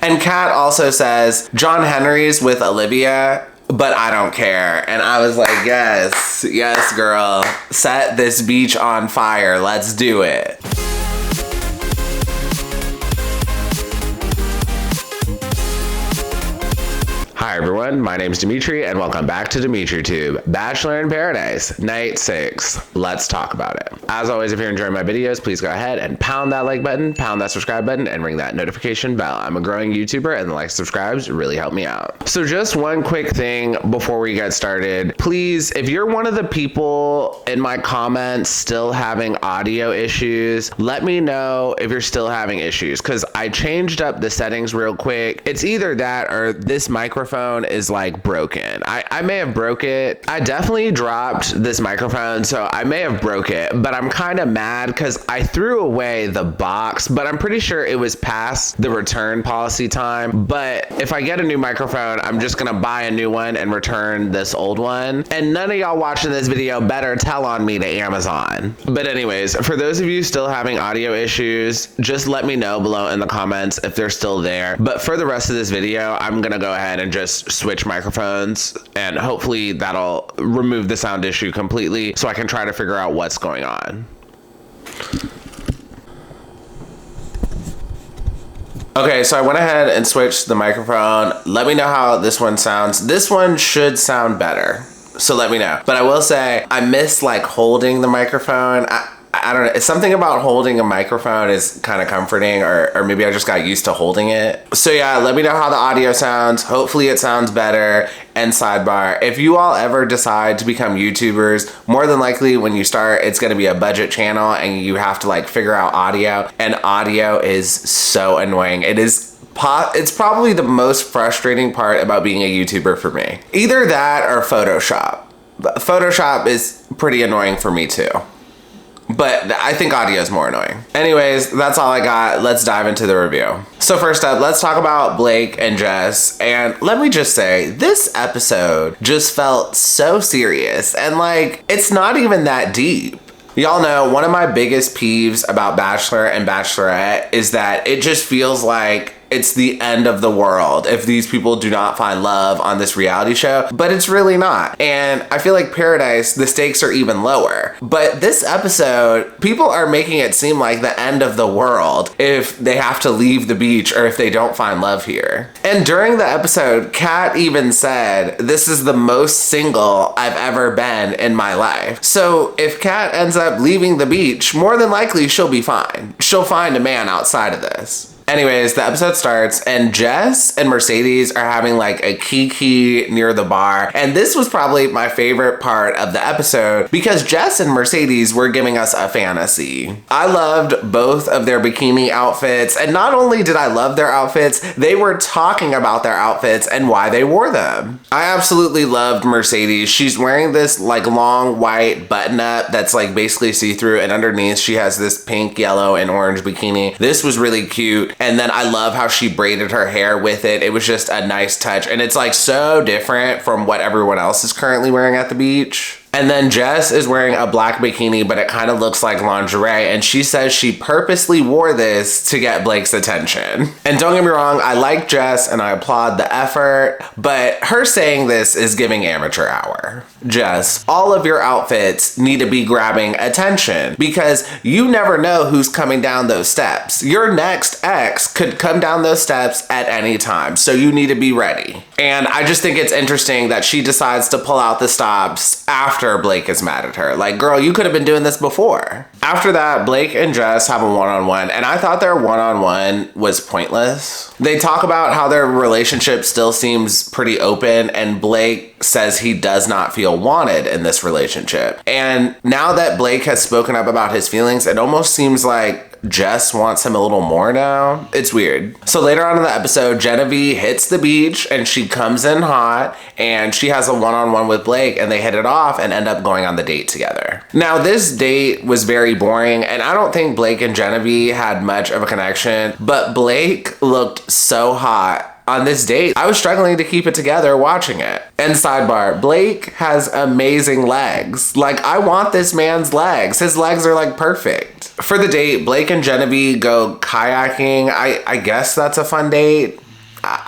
And Kat also says, John Henry's with Olivia, but I don't care. And I was like, yes, yes, girl. Set this beach on fire. Let's do it. Hi everyone, my name's Dimitri and welcome back to DimitriTube, Bachelor in Paradise, Night 6. Let's talk about it. As always, if you're enjoying my videos, please go ahead and pound that like button, pound that subscribe button, and ring that notification bell. I'm a growing YouTuber and the likes and subscribes really help me out. So just one quick thing before we get started. Please, if you're one of the people in my comments still having audio issues, let me know if you're still having issues because I changed up the settings real quick. It's either that or this microphone is like broken. I may have broke it. I definitely dropped this microphone, so I may have broke it, but I'm kind of mad because I threw away the box, but I'm pretty sure it was past the return policy time. But if I get a new microphone, I'm just gonna buy a new one and return this old one. And none of y'all watching this video better tell on me to Amazon. But anyways, for those of you still having audio issues, just let me know below in the comments if they're still there. But for the rest of this video, I'm gonna go ahead and just switch microphones and hopefully that'll remove the sound issue completely so I can try to figure out what's going on. Okay, so I went ahead and switched the microphone. Let me know how this one sounds. This one should sound better, so let me know. But I will say, I miss like holding the microphone. I don't know, it's something about holding a microphone is kind of comforting, or maybe I just got used to holding it. So yeah, let me know how the audio sounds. Hopefully it sounds better. And sidebar, if you all ever decide to become YouTubers, more than likely when you start, it's gonna be a budget channel and you have to like figure out audio, and audio is so annoying. It's probably the most frustrating part about being a YouTuber for me. Either that or Photoshop. Photoshop is pretty annoying for me too. But I think audio is more annoying. Anyways, that's all I got. Let's dive into the review. So first up, let's talk about Blake and Jess. And let me just say, this episode just felt so serious. And like, it's not even that deep. Y'all know one of my biggest peeves about Bachelor and Bachelorette is that it just feels like it's the end of the world if these people do not find love on this reality show, but it's really not. And I feel like Paradise, the stakes are even lower. But this episode, people are making it seem like the end of the world if they have to leave the beach or if they don't find love here. And during the episode, Kat even said, this is the most single I've ever been in my life. So if Kat ends up leaving the beach, more than likely she'll be fine. She'll find a man outside of this. Anyways, the episode starts and Jess and Mercedes are having like a kiki near the bar. And this was probably my favorite part of the episode because Jess and Mercedes were giving us a fantasy. I loved both of their bikini outfits. And not only did I love their outfits, they were talking about their outfits and why they wore them. I absolutely loved Mercedes. She's wearing this like long white button up that's like basically see-through, and underneath she has this pink, yellow, and orange bikini. This was really cute. And then I love how she braided her hair with it. It was just a nice touch. And it's like so different from what everyone else is currently wearing at the beach. And then Jess is wearing a black bikini, but it kind of looks like lingerie. And she says she purposely wore this to get Blake's attention. And don't get me wrong, I like Jess and I applaud the effort, but her saying this is giving amateur hour. Jess, all of your outfits need to be grabbing attention because you never know who's coming down those steps. Your next ex could come down those steps at any time, so you need to be ready. And I just think it's interesting that she decides to pull out the stops after Blake is mad at her. Like, girl, you could have been doing this before. After that, Blake and Jess have a one-on-one, and I thought their one-on-one was pointless. They talk about how their relationship still seems pretty open, and Blake says he does not feel wanted in this relationship. And now that Blake has spoken up about his feelings, it almost seems like Jess wants him a little more now. It's weird. So later on in the episode, Genevie hits the beach and she comes in hot and she has a one-on-one with Blake and they hit it off and end up going on the date together. Now this date was very boring and I don't think Blake and Genevie had much of a connection, but Blake looked so hot on this date. I was struggling to keep it together watching it. And sidebar, Blake has amazing legs. Like, I want this man's legs. His legs are like perfect. For the date, Blake and Genevie go kayaking. I guess that's a fun date.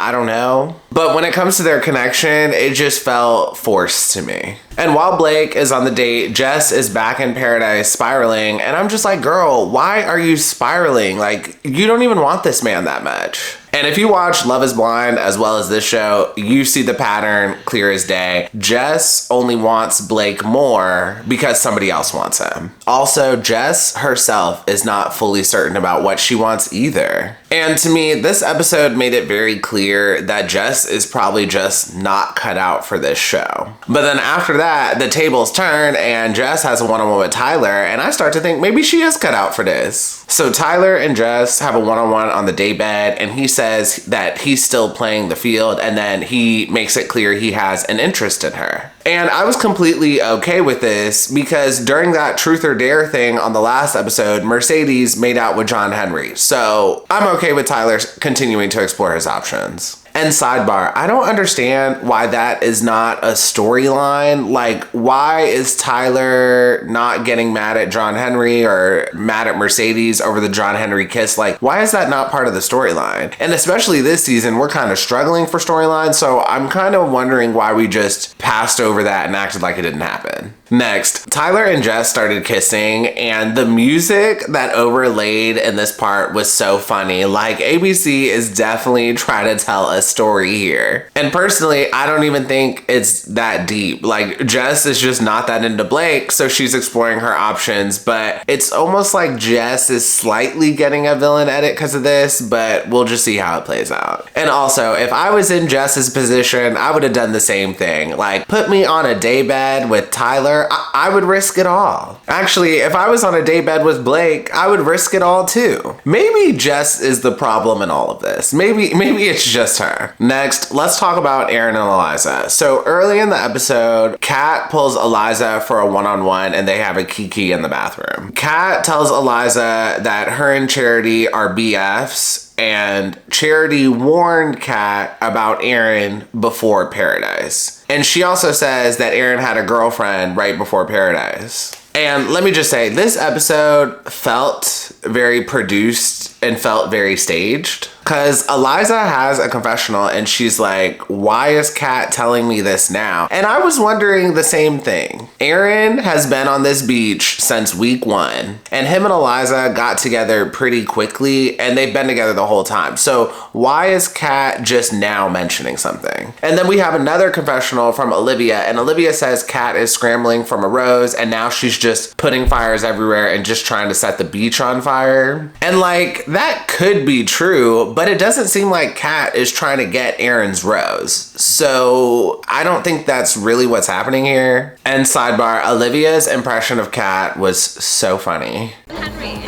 I don't know. But when it comes to their connection, it just felt forced to me. And while Blake is on the date, Jess is back in paradise spiraling. And I'm just like, girl, why are you spiraling? Like, you don't even want this man that much. And if you watch Love is Blind as well as this show, you see the pattern clear as day. Jess only wants Blake more because somebody else wants him. Also, Jess herself is not fully certain about what she wants either. And to me, this episode made it very clear that Jess is probably just not cut out for this show. But then after that, the tables turn and Jess has a one-on-one with Tyler, and I start to think maybe she is cut out for this. So Tyler and Jess have a one-on-one on the daybed, and he says that he's still playing the field, and then he makes it clear he has an interest in her. And I was completely okay with this because during that truth or dare thing on the last episode, Mercedes made out with John Henry. So I'm okay with Tyler continuing to explore his options. And sidebar, I don't understand why that is not a storyline. Like, why is Tyler not getting mad at John Henry or mad at Mercedes over the John Henry kiss? Like, why is that not part of the storyline? And especially this season, we're kind of struggling for storylines, so I'm kind of wondering why we just passed over that and acted like it didn't happen. Next, Tyler and Jess started kissing, and the music that overlaid in this part was so funny. Like, ABC is definitely trying to tell a story here. And personally, I don't even think it's that deep. Like, Jess is just not that into Blake, so she's exploring her options, but it's almost like Jess is slightly getting a villain edit because of this, but we'll just see how it plays out. And also, if I was in Jess's position, I would have done the same thing. Like, put me on a daybed with Tyler, I would risk it all. Actually, if I was on a daybed with Blake, I would risk it all too. Maybe Jess is the problem in all of this. Maybe it's just her. Next, let's talk about Aaron and Eliza. So early in the episode, Kat pulls Eliza for a one-on-one and they have a kiki in the bathroom. Kat tells Eliza that her and Charity are BFs, and Charity warned Kat about Aaron before Paradise. And she also says that Aaron had a girlfriend right before Paradise. And let me just say, this episode felt very produced and felt very staged. Because Eliza has a confessional and she's like, why is Kat telling me this now? And I was wondering the same thing. Aaron has been on this beach since week 1, and him and Eliza got together pretty quickly, and they've been together the whole time. So why is Kat just now mentioning something? And then we have another confessional from Olivia, and Olivia says Kat is scrambling from a rose, and now she's just putting fires everywhere and just trying to set the beach on fire. And like, that could be true, but it doesn't seem like Kat is trying to get Aaron's rose. So I don't think that's really what's happening here. And sidebar, Olivia's impression of Kat was so funny. Henry,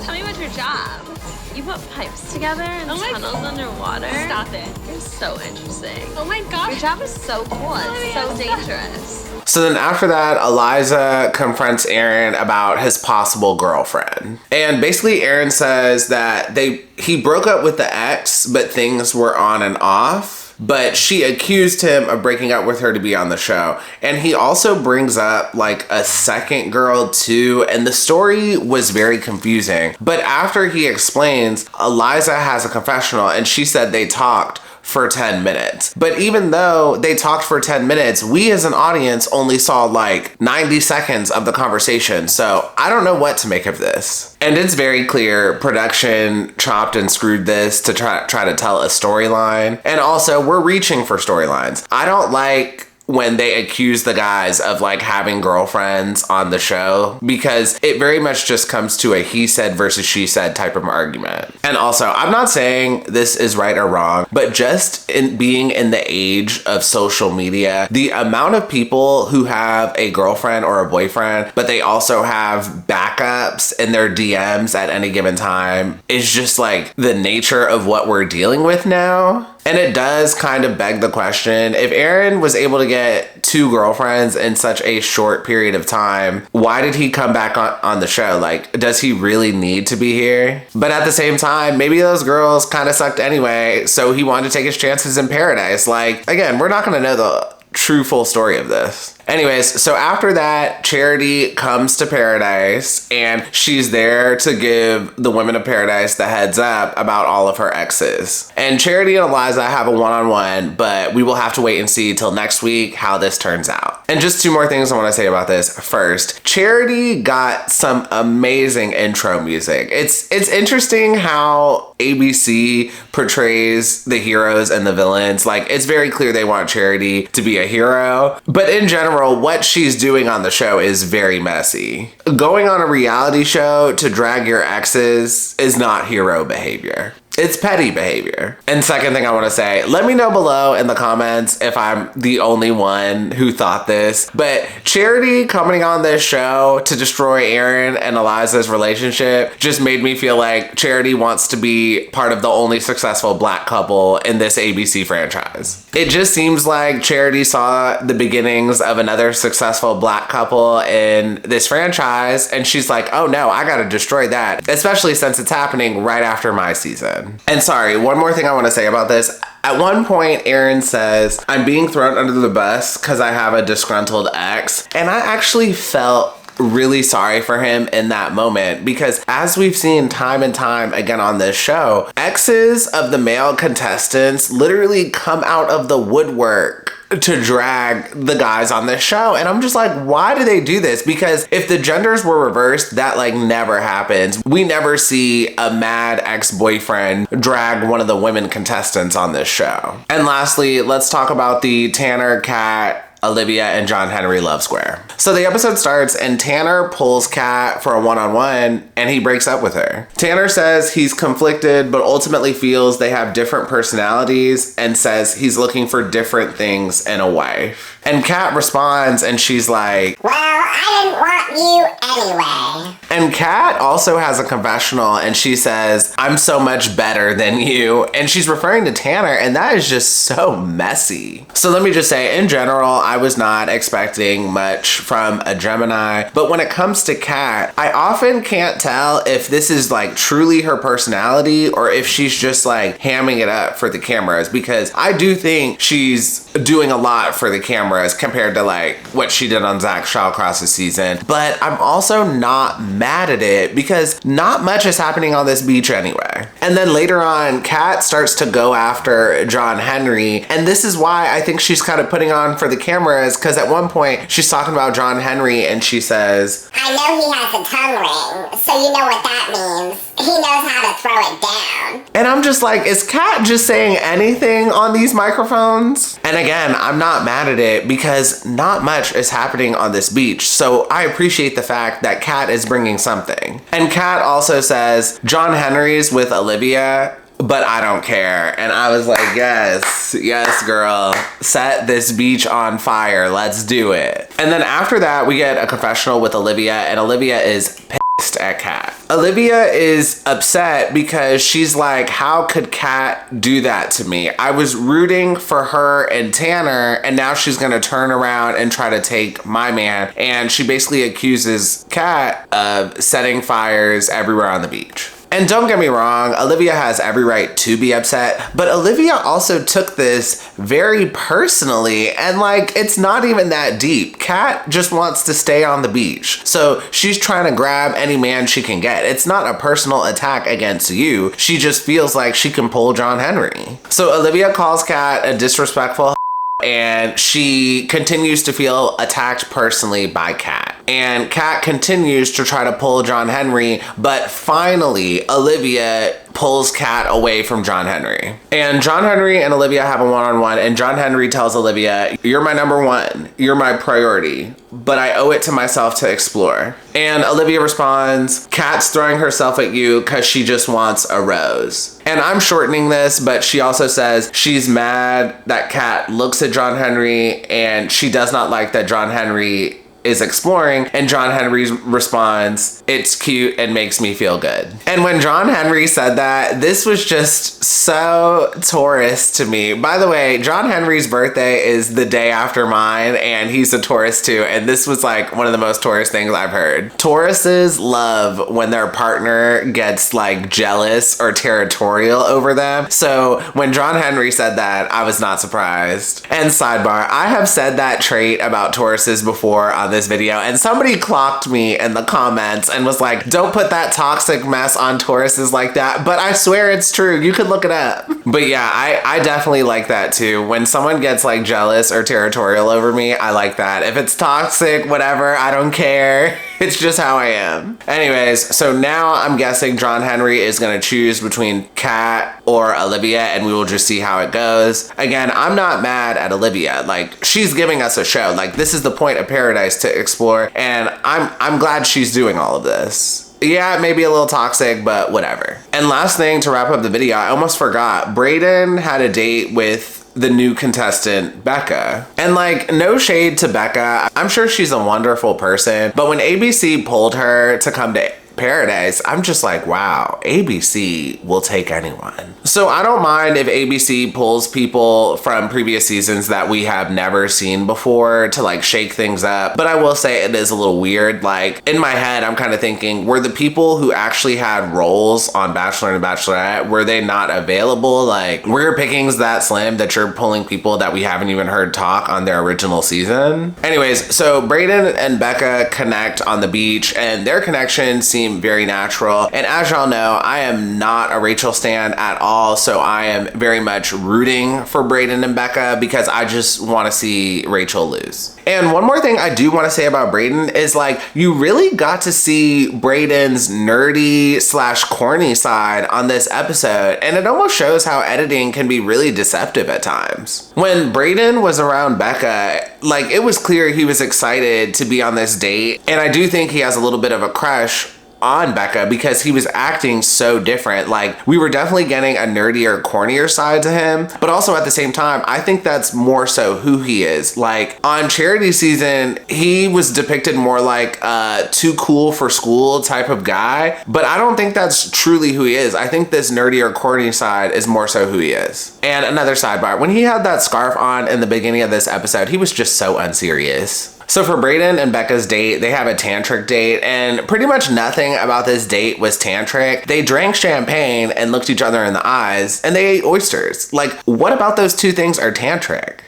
tell me about your job. You put pipes together and tunnels underwater? Stop it. You're so interesting. Oh my gosh. Your job is so cool. It's so dangerous. So then after that, Eliza confronts Aaron about his possible girlfriend. And basically Aaron says that he broke up with the ex, but things were on and off. But she accused him of breaking up with her to be on the show. And he also brings up like a second girl too. And the story was very confusing. But after he explains, Eliza has a confessional and she said they talked for 10 minutes. But even though they talked for 10 minutes, we as an audience only saw like 90 seconds of the conversation. So I don't know what to make of this. And it's very clear production chopped and screwed this to try to tell a storyline. And also we're reaching for storylines. I don't like when they accuse the guys of like having girlfriends on the show, because it very much just comes to a he said versus she said type of argument. And also, I'm not saying this is right or wrong, but just in being in the age of social media, the amount of people who have a girlfriend or a boyfriend, but they also have backups in their DMs at any given time is just like the nature of what we're dealing with now. And it does kind of beg the question, if Aaron was able to get 2 girlfriends in such a short period of time, why did he come back on the show? Like, does he really need to be here? But at the same time, maybe those girls kind of sucked anyway, so he wanted to take his chances in Paradise. Like, again, we're not going to know the true full story of this. Anyways, so after that, Charity comes to Paradise and she's there to give the women of Paradise the heads up about all of her exes. And Charity and Eliza have a one-on-one, but we will have to wait and see till next week how this turns out. And just two more things I want to say about this. First, Charity got some amazing intro music. It's interesting how ABC portrays the heroes and the villains. Like, it's very clear they want Charity to be a hero, but in general, what she's doing on the show is very messy. Going on a reality show to drag your exes is not hero behavior. It's petty behavior. And second thing I want to say, let me know below in the comments if I'm the only one who thought this, but Charity coming on this show to destroy Aaron and Eliza's relationship just made me feel like Charity wants to be part of the only successful black couple in this ABC franchise. It just seems like Charity saw the beginnings of another successful black couple in this franchise and she's like, oh no, I gotta destroy that, especially since it's happening right after my season. And sorry, one more thing I want to say about this. At one point, Aaron says, I'm being thrown under the bus because I have a disgruntled ex. And I actually felt really sorry for him in that moment because as we've seen time and time again on this show, exes of the male contestants literally come out of the woodwork to drag the guys on this show. And I'm just like, why do they do this? Because if the genders were reversed, that like never happens. We never see a mad ex-boyfriend drag one of the women contestants on this show. And lastly, let's talk about the Tanner, Kat, Olivia, and John Henry love square. So the episode starts and Tanner pulls Kat for a one-on-one and he breaks up with her. Tanner says he's conflicted but ultimately feels they have different personalities and says he's looking for different things in a wife. And Kat responds and she's like, well, I didn't want you anyway. And Kat also has a confessional and she says, I'm so much better than you. And she's referring to Tanner and that is just so messy. So let me just say, in general, I was not expecting much from a Gemini, but when it comes to Kat, I often can't tell if this is like truly her personality or if she's just like hamming it up for the cameras, because I do think she's doing a lot for the cameras compared to like what she did on Zach Shawcross's season. But I'm also not mad at it because not much is happening on this beach anyway. And then later on, Kat starts to go after John Henry, and this is why I think she's kind of putting on for the cameras, because at one point she's talking about John Henry and she says, I know he has a tongue ring, so you know what that means. He knows how to throw it down. And I'm just like, is Kat just saying anything on these microphones? And again, I'm not mad at it because not much is happening on this beach. So I appreciate the fact that Kat is bringing something. And Kat also says, John Henry's with Olivia, but I don't care. And I was like, yes, girl, set this beach on fire. Let's do it. And then after that, we get a confessional with Olivia, and Olivia is pissed at Kat. Olivia is upset because she's like, how could Kat do that to me? I was rooting for her and Tanner, and now she's gonna turn around and try to take my man. And she basically accuses Kat of setting fires everywhere on the beach. And don't get me wrong, Olivia has every right to be upset, but Olivia also took this very personally, and like, it's not even that deep. Kat just wants to stay on the beach. So she's trying to grab any man she can get. It's not a personal attack against you. She just feels like she can pull John Henry. So Olivia calls Kat a disrespectful and she continues to feel attacked personally by Kat. And Kat continues to try to pull John Henry, but finally Olivia pulls Kat away from John Henry. And John Henry and Olivia have a one-on-one, and John Henry tells Olivia, you're my number one, you're my priority, but I owe it to myself to explore. And Olivia responds, Kat's throwing herself at you because she just wants a rose. And I'm shortening this, but she also says she's mad that Kat looks at John Henry and she does not like that John Henry is exploring, and John Henry responds, "It's cute and makes me feel good." And when John Henry said that, this was just so Taurus to me. By the way, John Henry's birthday is the day after mine, and he's a Taurus too, and this was like one of the most Taurus things I've heard. Tauruses love when their partner gets like jealous or territorial over them. So when John Henry said that, I was not surprised. And sidebar, I have said that trait about Tauruses before on this video, and somebody clocked me in the comments and was like, don't put that toxic mess on Tauruses like that, but I swear it's true. You can look it up. But yeah, I definitely like that too. When someone gets like jealous or territorial over me, I like that. If it's toxic, whatever, I don't care. It's just how I am. Anyways, so now I'm guessing John Henry is gonna choose between Kat or Olivia, and we will just see how it goes. Again, I'm not mad at Olivia. Like, she's giving us a show. Like, this is the point of Paradise, to explore, and I'm glad she's doing all of this. Yeah, it may be a little toxic, but whatever. And last thing to wrap up the video, I almost forgot. Brayden had a date with the new contestant, Becca. And like, no shade to Becca. I'm sure she's a wonderful person, but when ABC pulled her to come to Paradise, I'm just like, wow, ABC will take anyone. So I don't mind if ABC pulls people from previous seasons that we have never seen before to like shake things up. But I will say it is a little weird. Like, in my head, I'm kind of thinking, were the people who actually had roles on Bachelor and Bachelorette, were they not available? Like, were your pickings that slim that you're pulling people that we haven't even heard talk on their original season? Anyways, so Brayden and Becca connect on the beach, and their connection seems very natural. And as y'all know, I am not a Rachel stan at all, so I am very much rooting for Brayden and Becca because I just want to see Rachel lose. And one more thing I do want to say about Brayden is, like, you really got to see Brayden's nerdy / corny side on this episode, and it almost shows how editing can be really deceptive at times. When Brayden was around Becca, like, it was clear he was excited to be on this date, and I do think he has a little bit of a crush on Becca because he was acting so different. Like, we were definitely getting a nerdier, cornier side to him, but also at the same time, I think that's more so who he is. Like, on Charity season, he was depicted more like a too cool for school type of guy, but I don't think that's truly who he is. I think this nerdier, corny side is more so who he is. And another sidebar, when he had that scarf on in the beginning of this episode, he was just so unserious. So for Brayden and Becca's date, they have a tantric date, and pretty much nothing about this date was tantric. They drank champagne and looked each other in the eyes, and they ate oysters. Like, what about those two things are tantric?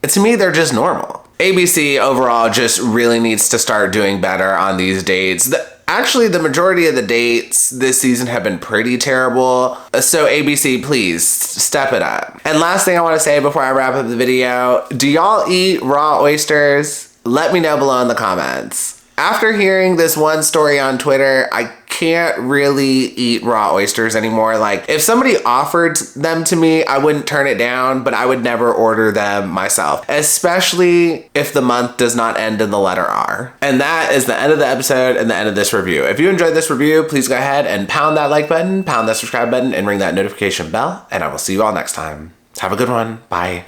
To me, they're just normal. ABC overall just really needs to start doing better on these dates. Actually, the majority of the dates this season have been pretty terrible. So ABC, please step it up. And last thing I want to say before I wrap up the video, do y'all eat raw oysters? Let me know below in the comments. After hearing this one story on Twitter, I can't really eat raw oysters anymore. Like, if somebody offered them to me, I wouldn't turn it down, but I would never order them myself, especially if the month does not end in the letter R. And that is the end of the episode and the end of this review. If you enjoyed this review, please go ahead and pound that like button, pound that subscribe button, and ring that notification bell, and I will see you all next time. Have a good one. Bye.